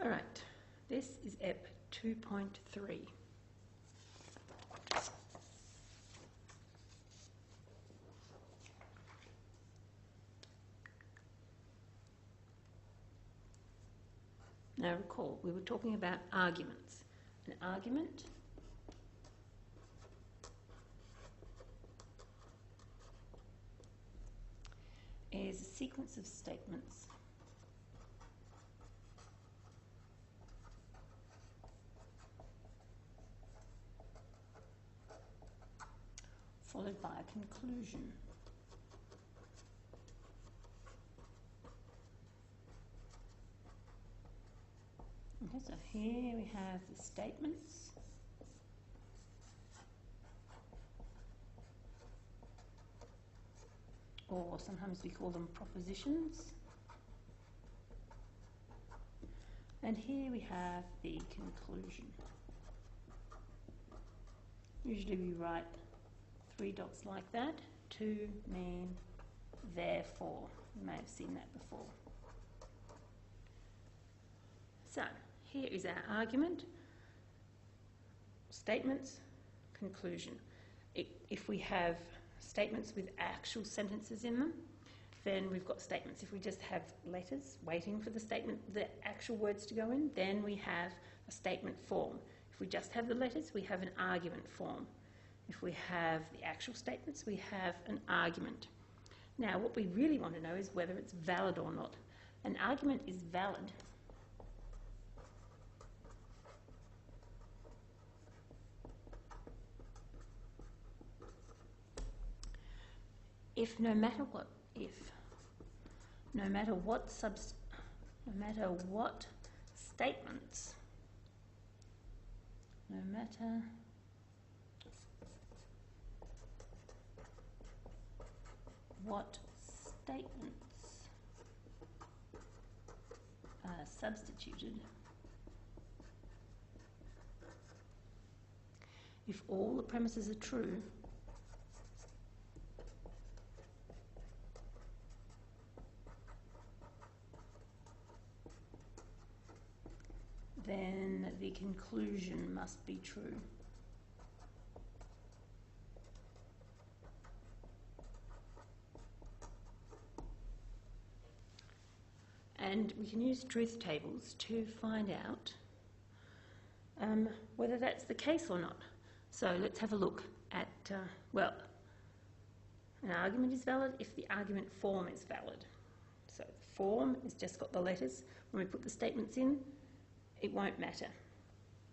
Alright, this is Epp 2.3. Now recall, we were talking about arguments. An argument is a sequence of statements followed by a conclusion. Okay, so here we have the statements. Or sometimes we call them propositions. And here we have the conclusion. Usually we write 3 dots like that to mean therefore. You may have seen that before. So, here is our argument, statements, conclusion. If we have statements with actual sentences in them, then we've got statements. If we just have letters waiting for the statement, the actual words to go in, then we have a statement form. If we just have the letters, we have an argument form. If we have the actual statements, we have an argument. Now, what we really want to know is whether it's valid or not. An argument is valid if no matter what statements are substituted, if all the premises are true, then the conclusion must be true. And we can use truth tables to find out whether that's the case or not. So let's have a look at, well, an argument is valid if the argument form is valid. So the form has just got the letters. When we put the statements in, it won't matter.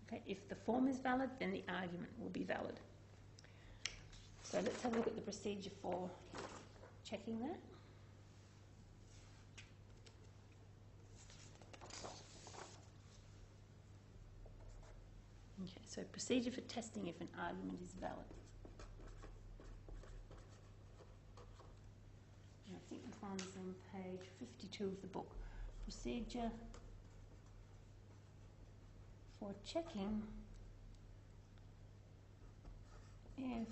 Okay? If the form is valid, then the argument will be valid. So let's have a look at the procedure for checking that. Okay, so procedure for testing if an argument is valid. And I think you'll find this on page 52 of the book. Procedure for checking if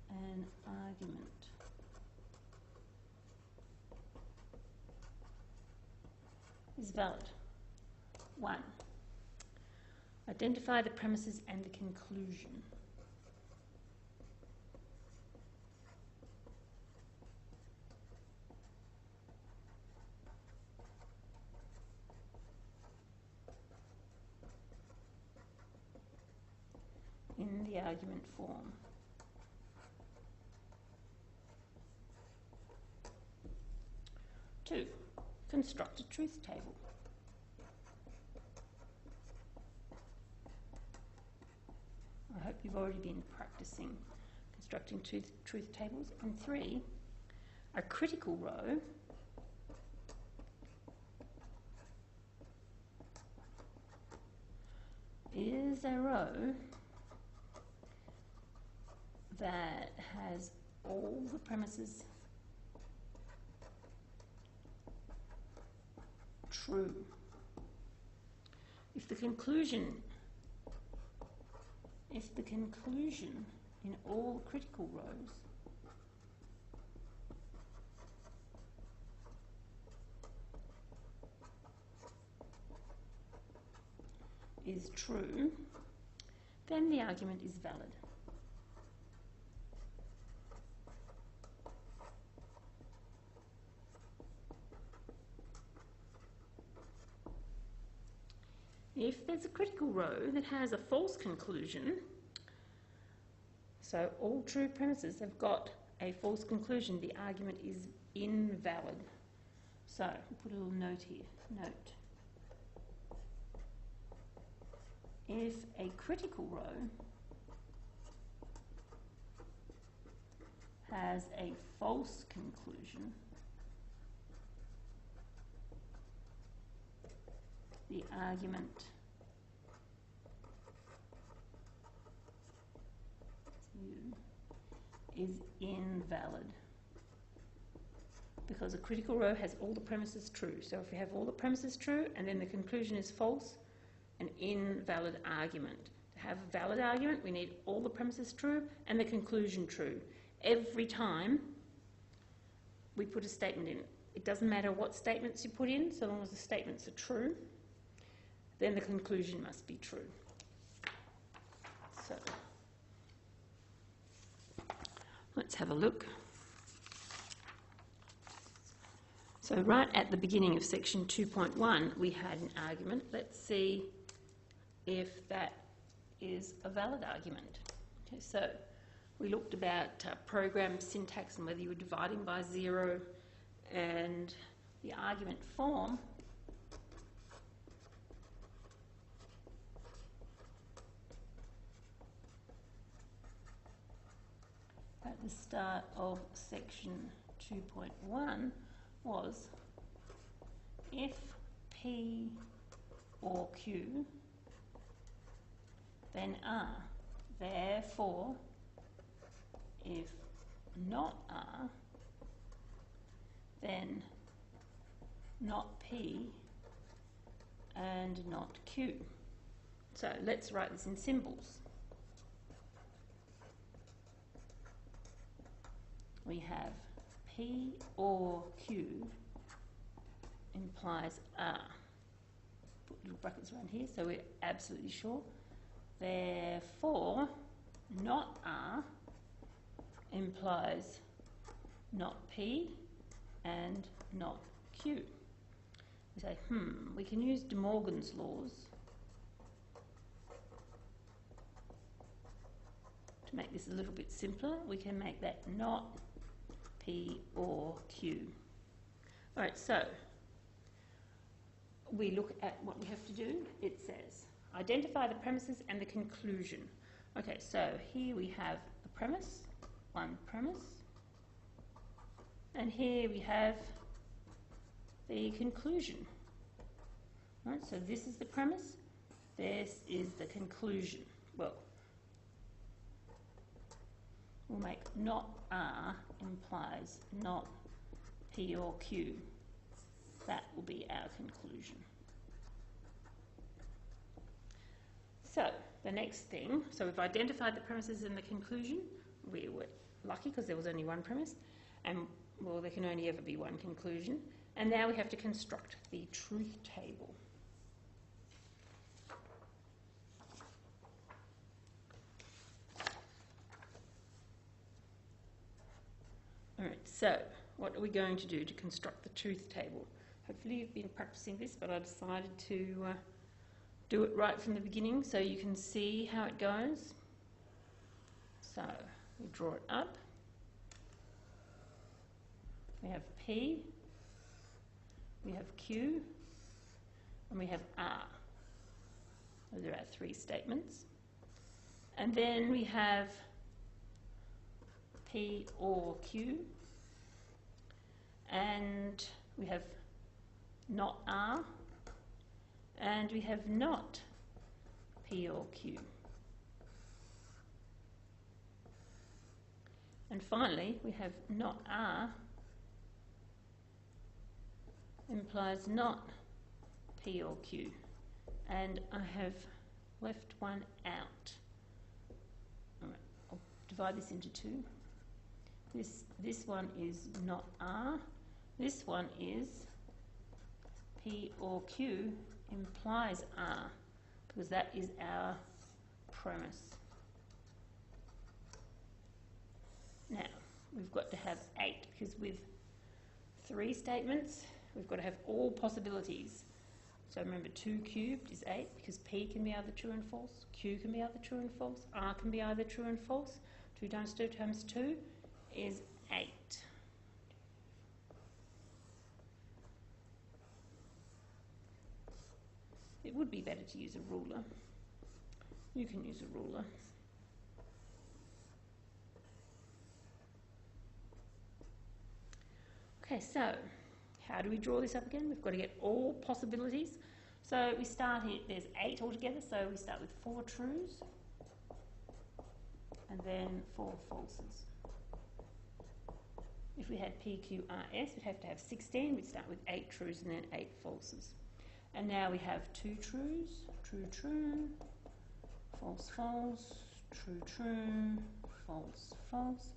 an argument is valid. 1. Identify the premises and the conclusion. In the argument form. 2. Construct a truth table. I hope you've already been practicing constructing truth tables. And 3, a critical row is a row that has all the premises true. If the conclusion in all critical rows is true, then the argument is valid. If there's a critical row that has a false conclusion, so all true premises have got a false conclusion, the argument is invalid. So we'll put a little note here. Note. If a critical row has a false conclusion, the argument is invalid, because a critical row has all the premises true. So if we have all the premises true and then the conclusion is false, an invalid argument. To have a valid argument, we need all the premises true and the conclusion true. Every time we put a statement in, it doesn't matter what statements you put in, so long as the statements are true, then the conclusion must be true. So let's have a look. So right at the beginning of section 2.1 we had an argument. Let's see if that is a valid argument. Okay, so we looked about program syntax and whether you were dividing by 0, and the argument form at the start of section 2.1 was if P or Q, then R. Therefore, if not R, then not P and not Q. So let's write this in symbols. We have P or Q implies R. Put little brackets around here so we're absolutely sure. Therefore, not R implies not P and not Q. We say, we can use De Morgan's laws to make this a little bit simpler. We can make that not P or Q. All right, so we look at what we have to do. It says, identify the premises and the conclusion. Okay, so here we have a premise, one premise, and here we have the conclusion. All right, so this is the premise, this is the conclusion. Well, we'll make not R implies not P or Q. That will be our conclusion. So the next thing, so we've identified the premises and the conclusion. We were lucky because there was only one premise, and well, there can only ever be one conclusion. And now we have to construct the truth table. All right, so what are we going to do to construct the truth table? Hopefully you've been practicing this, but I decided to do it right from the beginning so you can see how it goes. So we draw it up. We have P, we have Q, and we have R. Those are our three statements. And then we have P or Q, and we have not R, and we have not P or Q. And finally, we have not R implies not P or Q. And I have left one out. All right, I'll divide this into two. This one is not R. This one is P or Q implies R, because that is our premise. Now, we've got to have 8, because with 3 statements, we've got to have all possibilities. So remember, 2 cubed is 8, because P can be either true and false, Q can be either true and false, R can be either true and false. 2 times 2 times 2 is 8. It would be better to use a ruler. You can use a ruler. Okay, so how do we draw this up again? We've got to get all possibilities. So we start here, there's 8 altogether, so we start with 4 trues and then 4 falses. If we had P, Q, R, S, we'd have to have 16. We'd start with 8 trues and then 8 falses. And now we have 2 trues, true, true, false, false, true, true, false, false.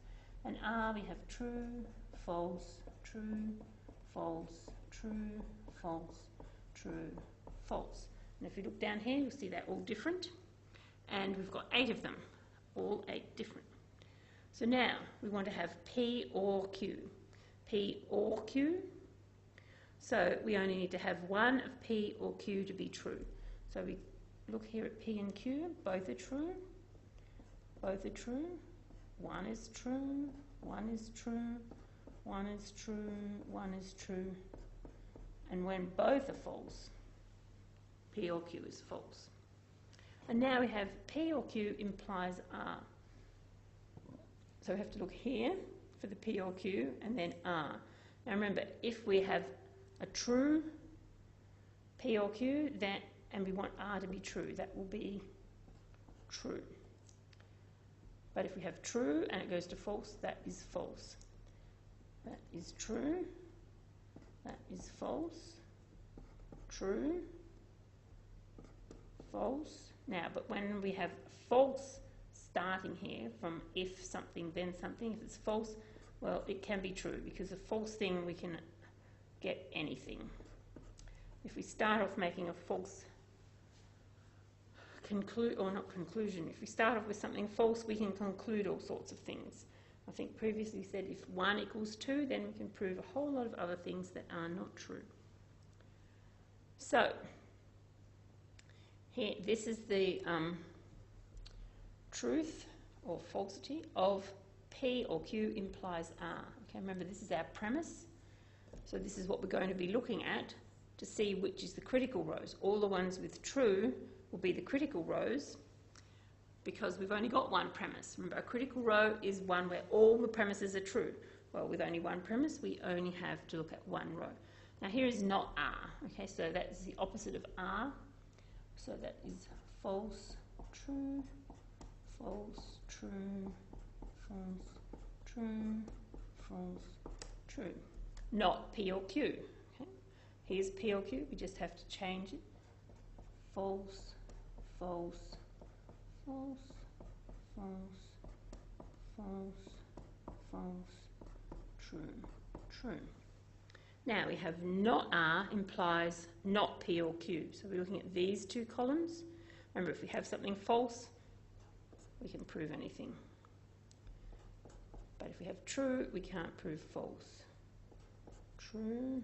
And R, we have true, false, true, false, true, false, true, false. And if you look down here, you'll see they're all different. And we've got 8 of them, all 8 different. So now we want to have P or Q. P or Q. So we only need to have one of P or Q to be true. So we look here at P and Q, both are true, both are true, one is true, one is true, one is true, one is true, and when both are false, P or Q is false. And now we have P or Q implies R. So we have to look here for the P or Q and then R. Now remember, if we have a true P or Q, and we want R to be true, that will be true. But if we have true and it goes to false, that is false. That is true, that is false, true, false. Now, but when we have false starting here from if something then something, if it's false, well, it can be true, because a false thing we can get anything. If we start off making a false conclusion, if we start off with something false, we can conclude all sorts of things. I think previously said if 1 equals 2, then we can prove a whole lot of other things that are not true. So, here, this is the truth or falsity of P or Q implies R. Okay, remember this is our premise. So this is what we're going to be looking at to see which is the critical rows. All the ones with true will be the critical rows because we've only got one premise. Remember, a critical row is one where all the premises are true. Well, with only one premise, we only have to look at one row. Now here is not R. Okay, so that is the opposite of R. So that is false, true, false, true, false, true, false, true. Not P or Q. Okay? Here's P or Q, we just have to change it. False, false, false, false, false, false, true, true. Now we have not R implies not P or Q. So we're looking at these two columns. Remember, if we have something false, we can prove anything. But if we have true, we can't prove false. True,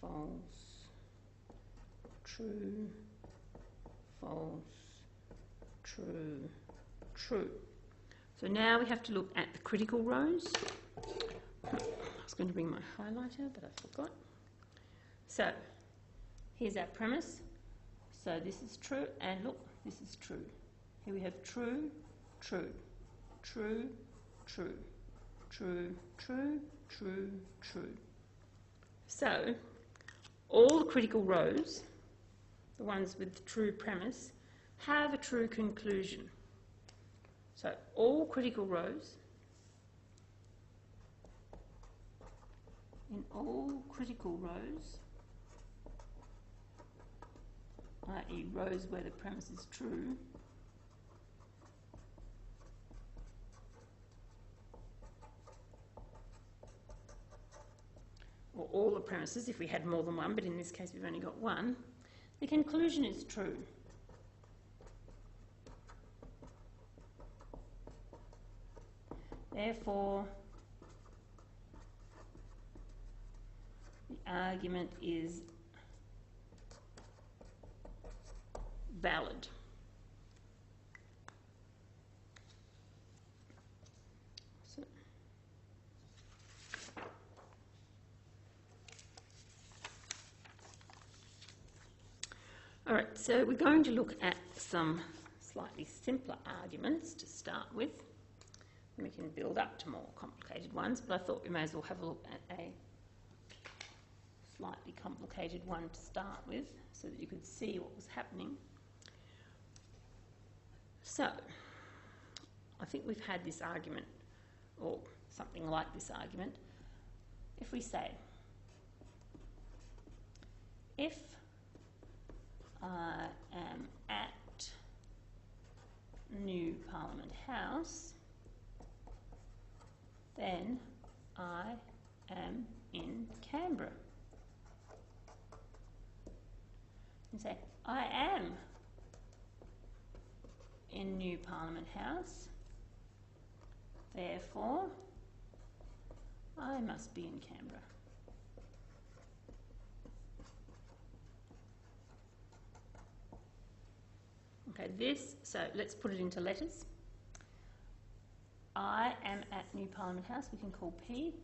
false, true, false, true, true. So now we have to look at the critical rows. I was going to bring my highlighter, but I forgot. So here's our premise. So this is true, and look, this is true. Here we have true, true, true, true, true, true, true, true. So all the critical rows, the ones with the true premise, have a true conclusion. So all critical rows, in all critical rows, i.e. rows where the premise is true, or all the premises if we had more than one, but in this case we've only got one, The conclusion is true. Therefore, the argument is valid. All right, so we're going to look at some slightly simpler arguments to start with. And we can build up to more complicated ones, but I thought we may as well have a look at a slightly complicated one to start with so that you could see what was happening. So, I think we've had this argument, or something like this argument. If we say, if I am at New Parliament House, then I am in Canberra. And say, I am in New Parliament House, therefore I must be in Canberra. Okay, so let's put it into letters. I am at New Parliament House, we can call P.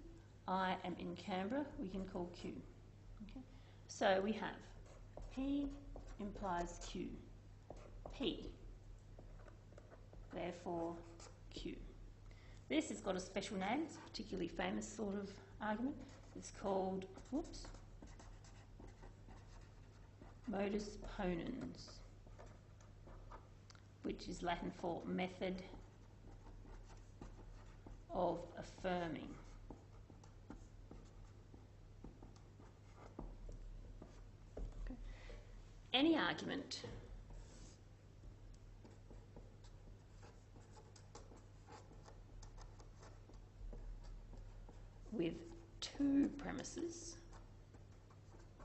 I am in Canberra, we can call Q. Okay? So we have P implies Q. P, therefore Q. This has got a special name, it's a particularly famous sort of argument. It's called, modus ponens, which is Latin for method of affirming. Okay. Any argument with two premises,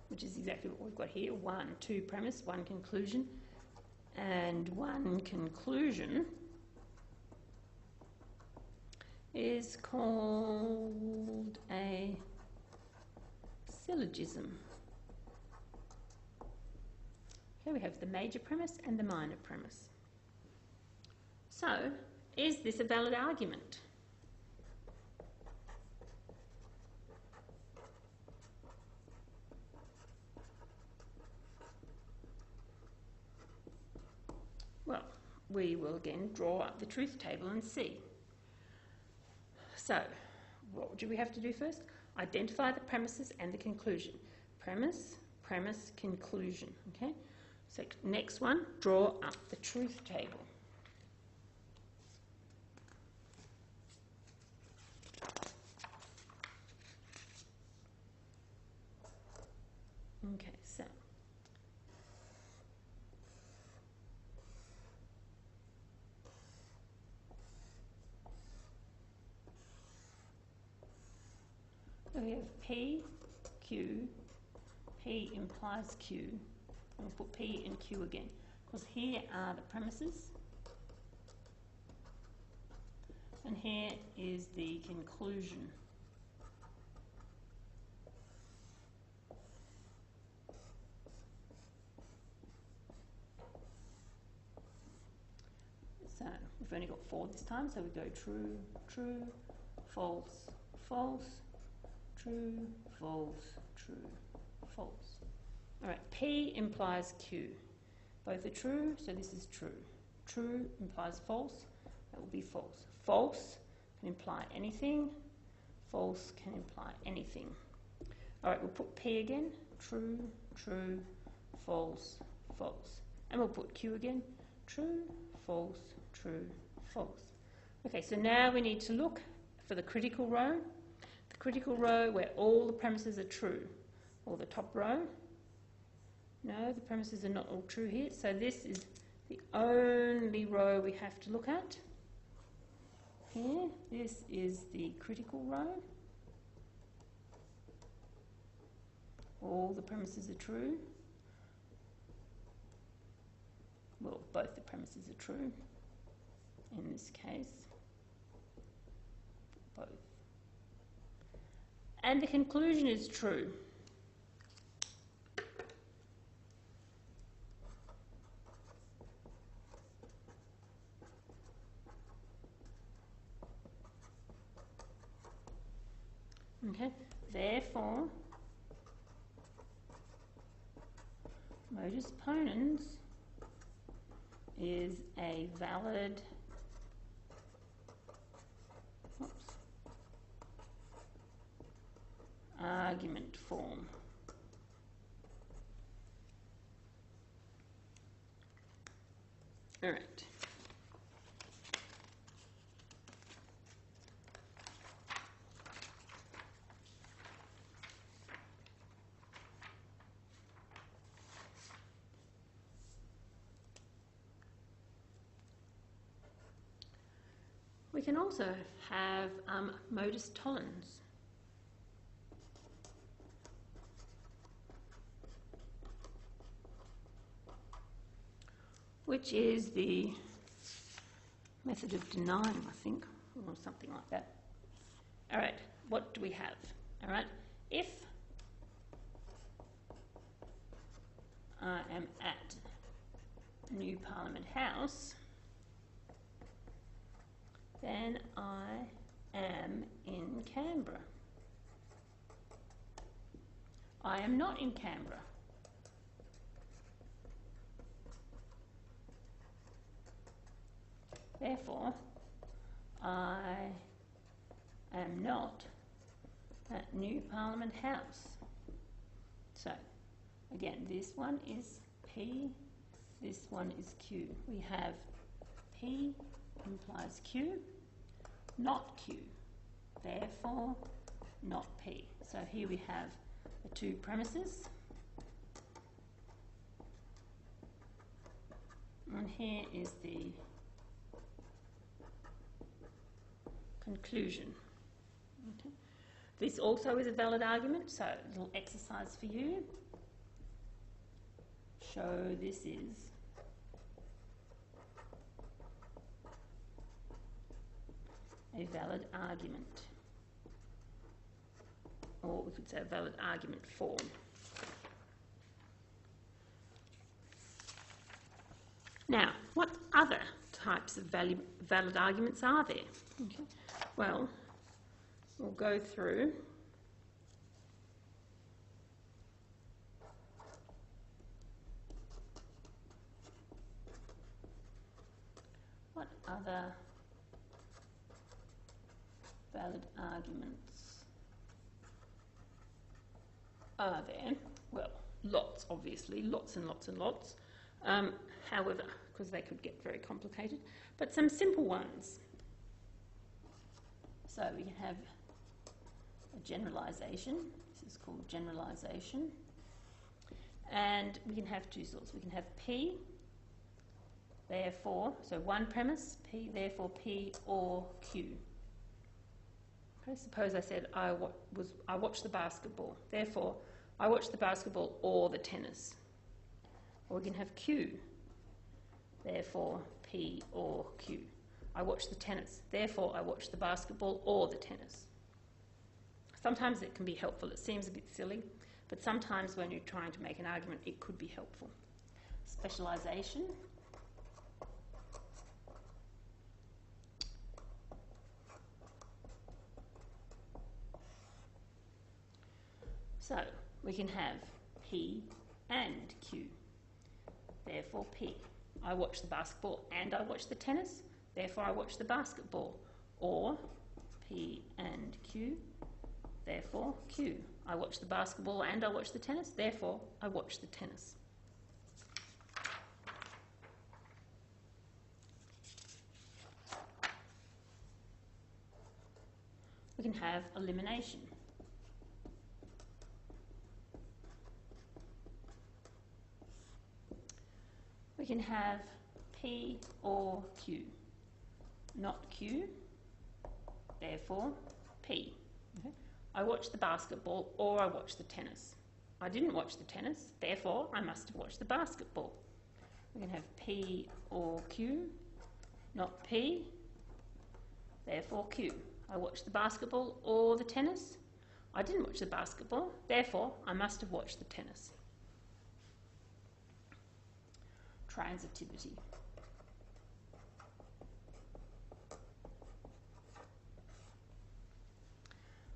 which is exactly what we've got here, two premise, one conclusion, and one conclusion, is called a syllogism. Here we have the major premise and the minor premise. So, is this a valid argument? Well, we will again draw up the truth table and see. So, what do we have to do first? Identify the premises and the conclusion. Premise, premise, conclusion. Okay? So, next one, draw up the truth table. Okay, so we have P, Q, P implies Q, and we'll put P and Q again, because here are the premises, and here is the conclusion. So we've only got 4 this time, so we go true, true, false, false, true, false, true, false. All right, P implies Q. Both are true, so this is true. True implies false, that will be false. False can imply anything, false can imply anything. All right, we'll put P again, true, true, false, false. And we'll put Q again, true, false, true, false. Okay, so now we need to look for the critical row. The critical row where all the premises are true. Or the top row. No, the premises are not all true here. So this is the only row we have to look at. Here, this is the critical row. All the premises are true. both the premises are true. In this case, both. And the conclusion is true. Okay, therefore, modus ponens is a valid argument form. All right. We can also have modus tollens. Which is the method of denying, I think, or something like that. All right, what do we have? All right, if I am at New Parliament House, then I am in Canberra. I am not in Canberra. Therefore, I am not at New Parliament House. So, again, this one is P, this one is Q. We have P implies Q, not Q. Therefore, not P. So here we have the two premises. And here is the conclusion. Okay. This also is a valid argument, so a little exercise for you. Show this is a valid argument, or we could say a valid argument form. Now, what other types of valid arguments are there? Okay. Well, we'll go through what other valid arguments are there? Well, lots, obviously, lots and lots and lots. However, because they could get very complicated, but some simple ones. So we can have a generalisation. This is called generalisation. And we can have two sorts. We can have P, therefore, so one premise, P, therefore P or Q. Okay, suppose I said I watched the basketball, therefore I watched the basketball or the tennis. Or we can have Q, therefore P or Q. I watched the tennis, therefore I watched the basketball or the tennis. Sometimes it can be helpful. It seems a bit silly, but sometimes when you're trying to make an argument, it could be helpful. Specialisation. So we can have P and Q. Therefore P. I watch the basketball and I watch the tennis, therefore I watch the basketball. Or P and Q, therefore Q. I watch the basketball and I watch the tennis, therefore I watch the tennis. We can have elimination. We can have P or Q. Not Q, therefore P. Okay. I watched the basketball or I watched the tennis. I didn't watch the tennis, therefore I must have watched the basketball. We can have P or Q, not P, therefore Q. I watched the basketball or the tennis. I didn't watch the basketball, therefore I must have watched the tennis. Transitivity.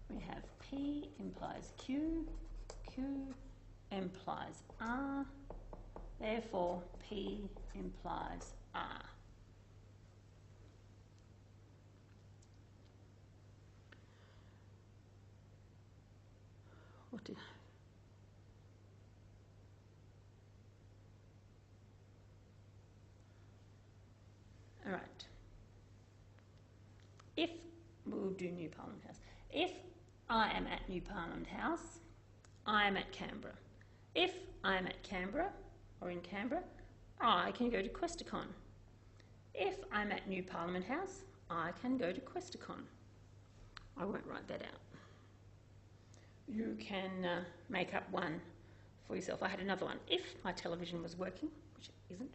We have P implies Q, Q implies R, therefore P implies R. What did All right. If we'll do New Parliament House. If I am at New Parliament House, I am at Canberra. If I am at Canberra or in Canberra, I can go to Questacon. If I'm at New Parliament House, I can go to Questacon. I won't write that out. You can make up one for yourself. I had another one. If my television was working, which it isn't,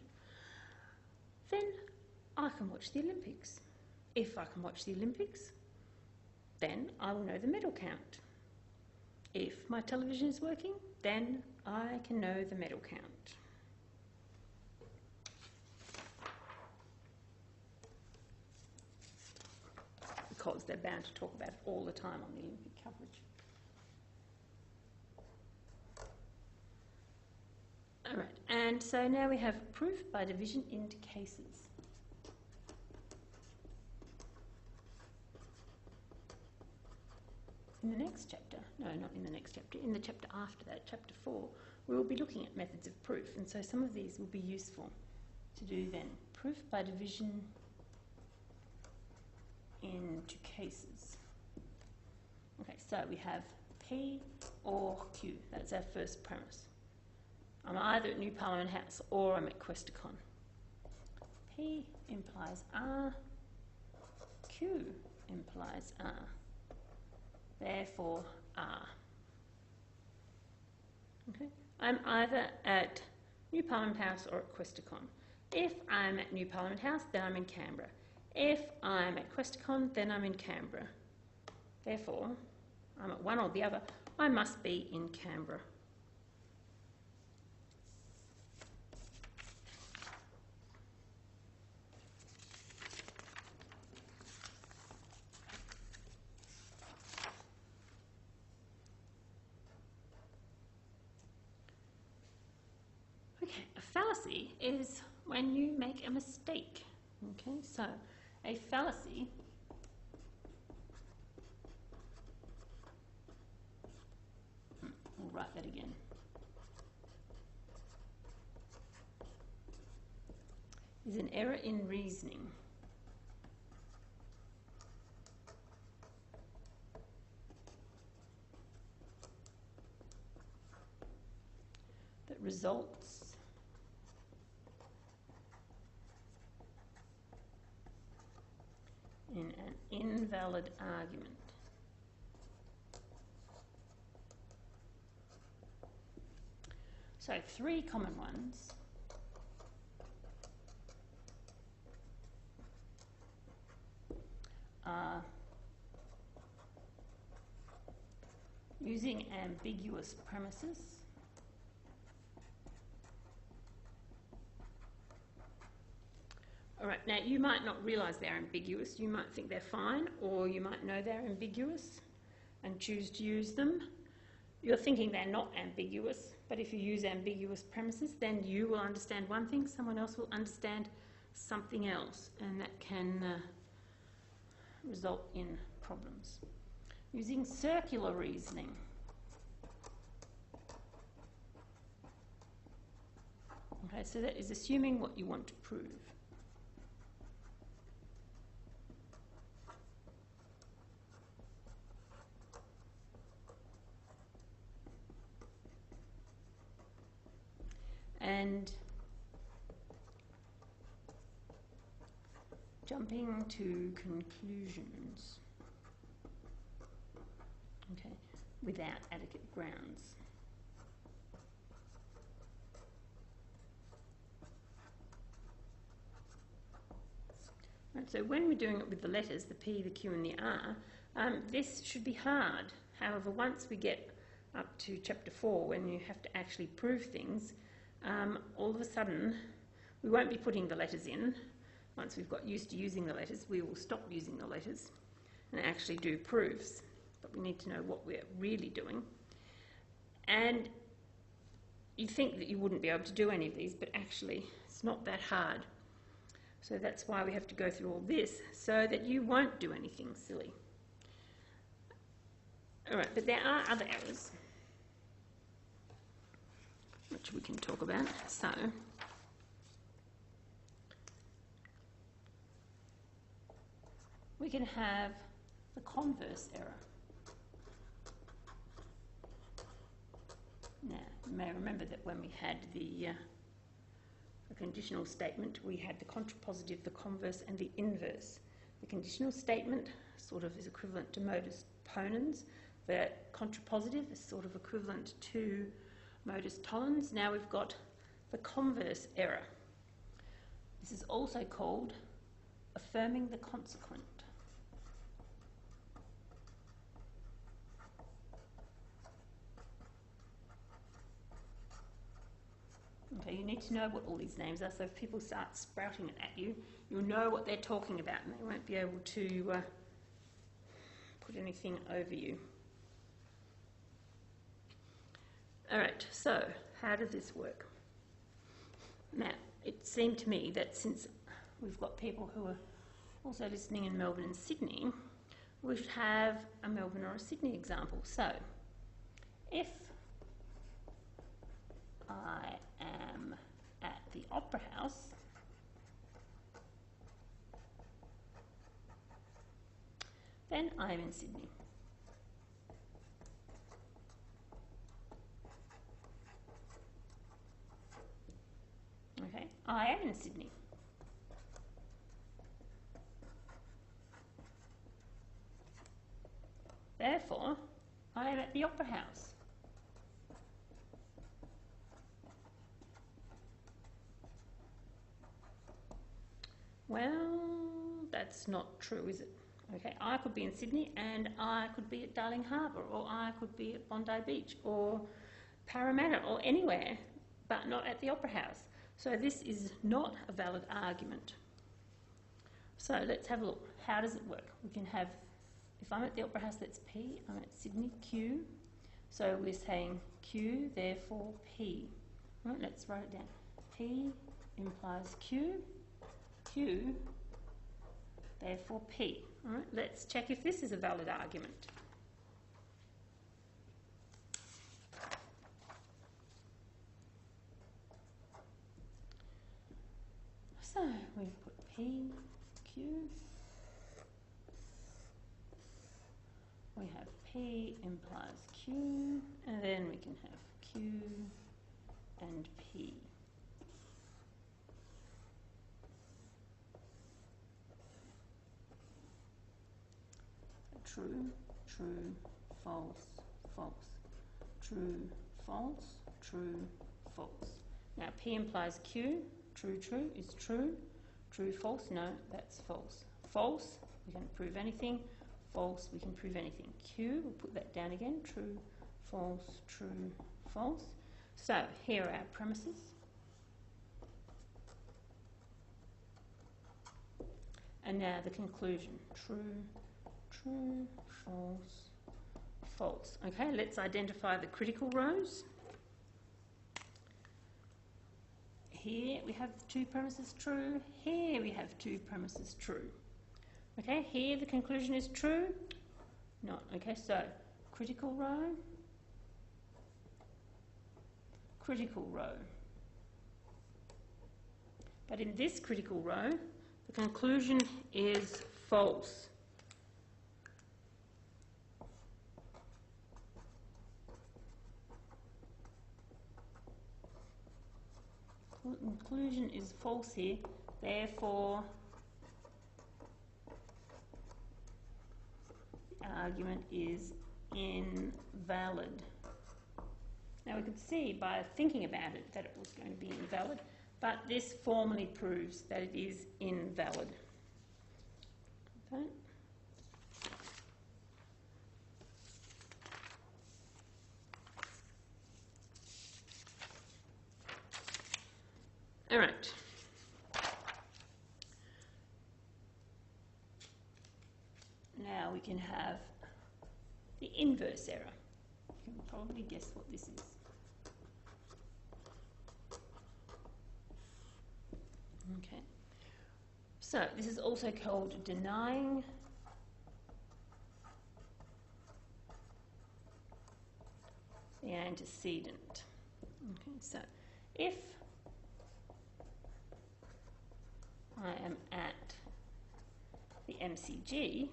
then I can watch the Olympics. If I can watch the Olympics, then I will know the medal count. If my television is working, then I can know the medal count. Because they're bound to talk about it all the time on the Olympic coverage. All right, and so now we have proof by division into cases. In the next chapter, no, not in the next chapter, in the chapter after that, chapter 4, we will be looking at methods of proof, and so some of these will be useful to do then. Proof by division into cases. Okay, so we have P or Q, that's our first premise. I'm either at New Parliament House or I'm at Questacon. P implies R, Q implies R. Therefore, R. Okay. I'm either at New Parliament House or at Questacon. If I'm at New Parliament House, then I'm in Canberra. If I'm at Questacon, then I'm in Canberra. Therefore, I'm at one or the other. I must be in Canberra. Okay, a fallacy is when you make a mistake. Okay, so a fallacy we'll write that again. Is an error in reasoning. That results in an invalid argument. So 3 common ones. Are using ambiguous premises. All right, now you might not realise they're ambiguous. You might think they're fine, or you might know they're ambiguous and choose to use them. You're thinking they're not ambiguous, but if you use ambiguous premises, then you will understand one thing, someone else will understand something else, and that can result in problems. Using circular reasoning. Okay, so that is assuming what you want to prove. And jumping to conclusions, okay, without adequate grounds. So when we're doing it with the letters, the P, the Q and the R, this should be hard. However, once we get up to chapter 4, when you have to actually prove things, all of a sudden we won't be putting the letters in. Once we've got used to using the letters, we will stop using the letters and actually do proofs. But we need to know what we're really doing. And you think that you wouldn't be able to do any of these, but actually it's not that hard. So that's why we have to go through all this, so that you won't do anything silly. Alright, but there are other errors which we can talk about. So we can have the converse error. Now, you may remember that when we had the conditional statement, we had the contrapositive, the converse and the inverse. The conditional statement sort of is equivalent to modus ponens. The contrapositive is sort of equivalent to modus tollens. Now we've got the converse error. This is also called affirming the consequent. Okay, you need to know what all these names are, so if people start sprouting it at you, you'll know what they're talking about and they won't be able to put anything over you. Alright, so how does this work? Now, it seemed to me that since we've got people who are also listening in Melbourne and Sydney, we should have a Melbourne or a Sydney example. So, if I am at the Opera House, then I am in Sydney. Okay, I am in Sydney. Therefore, I am at the Opera House. Well, that's not true, is it? Okay, I could be in Sydney and I could be at Darling Harbour, or I could be at Bondi Beach or Parramatta or anywhere, but not at the Opera House. So this is not a valid argument. So let's have a look. How does it work? We can have, if I'm at the Opera House, that's P. I'm at Sydney, Q. So we're saying Q, therefore P. Right, let's write it down. P implies Q. Q, therefore P. All right, let's check if this is a valid argument. So we've put P, Q. We have P implies Q, and then we can have Q and P. True, true, false, false. True, false, true, false. Now P implies Q. True, true is true. True, false, no, that's false. False, we can't prove anything. False, we can prove anything. Q, we'll put that down again. True, false, true, false. So here are our premises. And now the conclusion. True, true, false, false. Okay, let's identify the critical rows. Here we have two premises true. Here we have two premises true. Okay, here the conclusion is true. Not. Okay, so critical row. Critical row. But in this critical row, the conclusion is false. Conclusion is false here, therefore the argument is invalid. Now we could see by thinking about it that it was going to be invalid, but this formally proves that it is invalid. Fine. All right. Now we can have the inverse error. You can probably guess what this is. Okay. So this is also called denying the antecedent. Okay, so if I am at the MCG,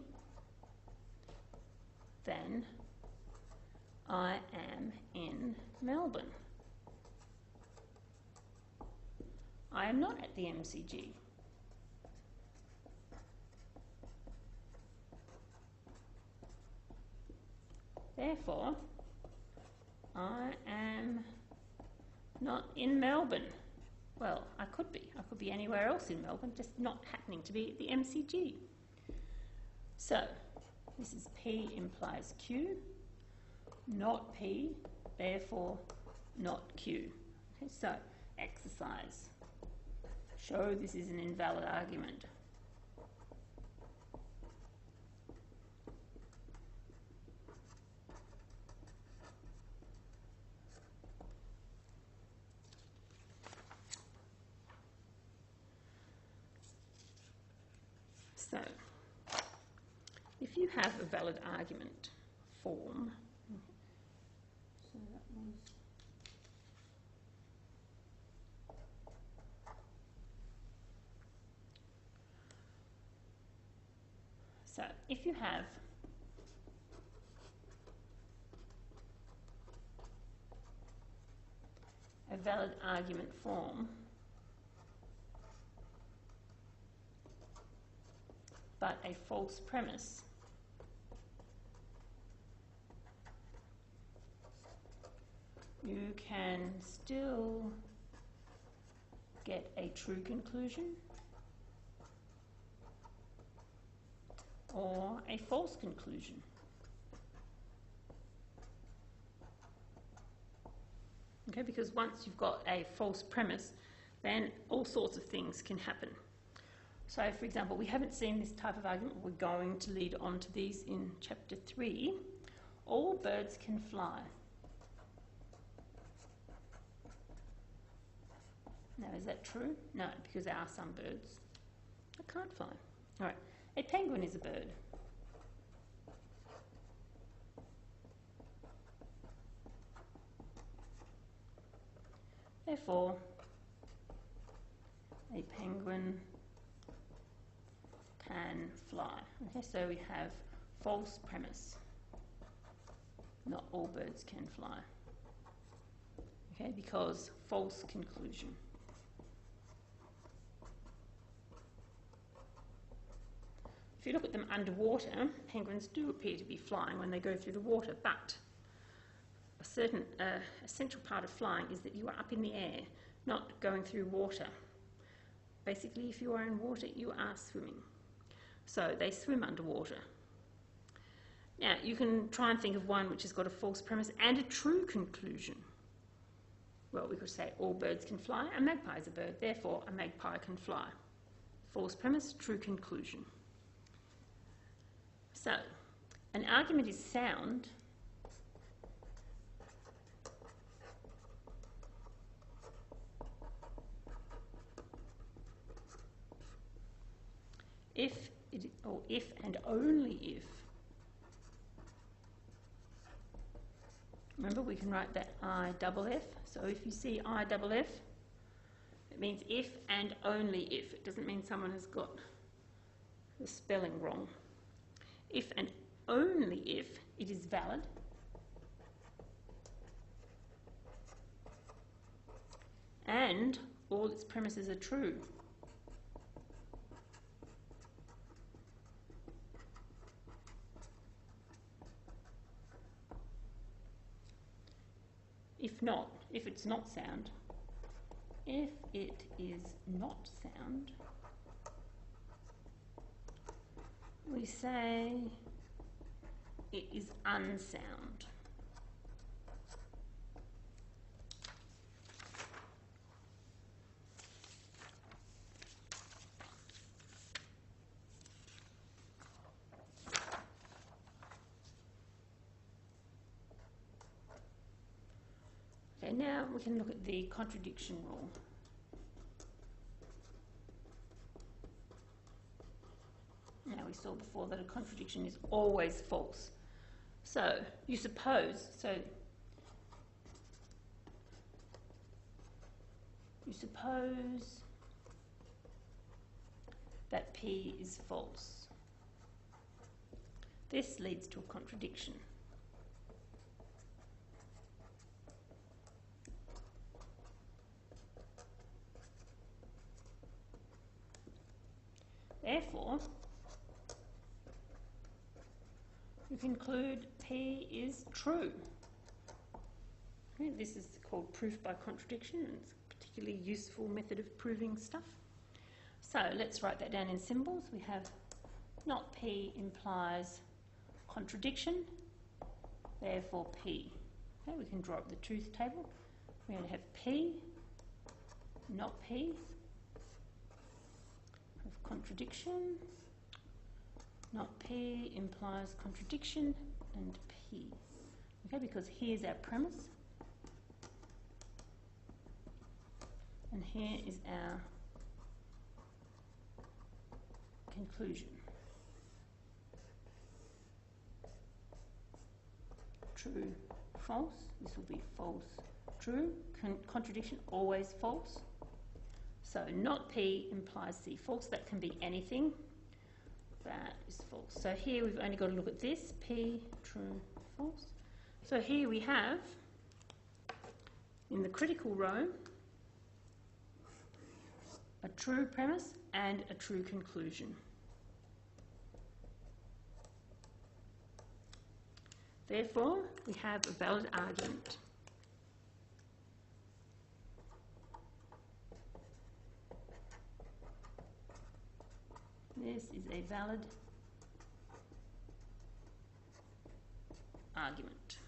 then I am in Melbourne. I am not at the MCG. Therefore, I am not in Melbourne. Well, I could be. I could be anywhere else in Melbourne, just not happening to be at the MCG. So, this is P implies Q, not P, therefore not Q. Okay, so, exercise. Show this is an invalid argument. So, if you have a valid argument form, so that was, so if you have a valid argument form, but a false premise, you can still get a true conclusion or a false conclusion. Okay, because once you've got a false premise, then all sorts of things can happen. So, for example, we haven't seen this type of argument. We're going to lead on to these in chapter 3. All birds can fly. Now, is that true? No, because there are some birds that can't fly. All right, a penguin is a bird. Therefore, a penguin can fly. Okay, so we have false premise. Not all birds can fly. Okay, because false conclusion. If you look at them underwater, penguins do appear to be flying when they go through the water, but a certain essential part of flying is that you are up in the air, not going through water. Basically, if you are in water, you are swimming. So they swim underwater. Now, you can try and think of one which has got a false premise and a true conclusion. Well, we could say all birds can fly. A magpie is a bird, therefore a magpie can fly. False premise, true conclusion. So, an argument is sound if and only if. Remember, we can write that I double F. So if you see I double F, it means if and only if. It doesn't mean someone has got the spelling wrong. If and only if it is valid, and all its premises are true. If not, if it's not sound, if it is not sound, we say it is unsound. Okay, now we can look at the contradiction rule. Now we saw before that a contradiction is always false. So you suppose, that P is false. This leads to a contradiction. Therefore, we conclude P is true. Okay, this is called proof by contradiction, and it's a particularly useful method of proving stuff. So let's write that down in symbols. We have not P implies contradiction, therefore P. Okay, we can draw up the truth table. We're going to have P, not P. Of contradiction, not P implies contradiction, and P. Okay, because here's our premise, and here is our conclusion. True, false. This will be false, true. Contradiction, always false. So not P implies C. False, that can be anything. That is false. So here we've only got to look at this. P, true, false. So here we have, in the critical row, a true premise and a true conclusion. Therefore, we have a valid argument. This is a valid argument.